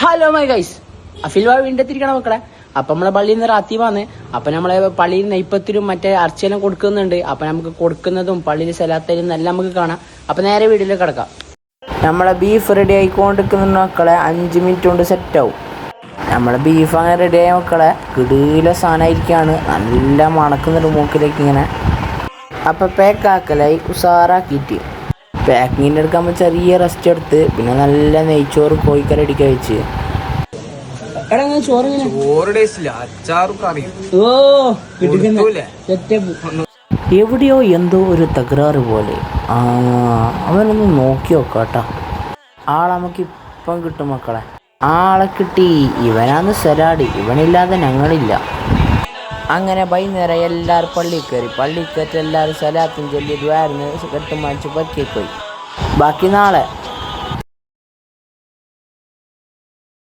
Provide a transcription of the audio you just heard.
Hello my guys, അഫിൽ വീണ്ടും എത്തിരിക്കണം മക്കളെ. അപ്പൊ നമ്മളെ പള്ളിയിൽ നിന്ന് റാത്തി വന്ന് അപ്പൊ നമ്മളെ പള്ളിയിൽ നെയ്പ്പത്തിലും മറ്റേ അർച്ചയെല്ലാം കൊടുക്കുന്നുണ്ട്. അപ്പൊ നമുക്ക് കൊടുക്കുന്നതും പള്ളിയിൽ സലാത്തലും എല്ലാം നമുക്ക് കാണാം. അപ്പൊ നേരെ വീട്ടിലേക്ക് കിടക്കാം. നമ്മളെ ബീഫ് റെഡി ആയിക്കൊണ്ടിരിക്കുന്ന മക്കളെ 5 മിനിറ്റ് കൊണ്ട് സെറ്റാവും. നമ്മളെ ബീഫ് അങ്ങനെ റെഡി ആയ മക്കളെ കിടീല സാധനമായിരിക്കാണ്. നല്ല മണക്കുന്നുണ്ട് മൂക്കിലേക്ക് ഇങ്ങനെ. അപ്പൊ പാക്കാക്കലായി ഉസാറാക്കിയിട്ട് പാക്കിങ്ങിൻ്റെ എടുക്കുമ്പോൾ ചെറിയ റെസ്റ്റ് എടുത്ത് പിന്നെ നല്ല നെയ്ച്ചോറ് കോഴിക്കറി അടിക്കാൻ വെച്ച് എവിടെയോ എന്തോ ഒരു തകരാറ് പോലെ. അവനൊന്ന് നോക്കി നോക്കാട്ടാ. ആളെ നമുക്ക് ഇപ്പം കിട്ടും മക്കളെ. ആളെ കിട്ടി. ഇവനാന്ന് സലാഡ്. ഇവനില്ലാതെ ഞങ്ങളില്ല. അങ്ങനെ വൈകുന്നേരം എല്ലാവരും പള്ളിയിൽ കയറ്റി എല്ലാവരും സലാത്തും ചൊല്ലി ദ്വാരന്ന് കെട്ടും മാനിച്ച് പറ്റിപ്പോയി. ബാക്കി നാളെ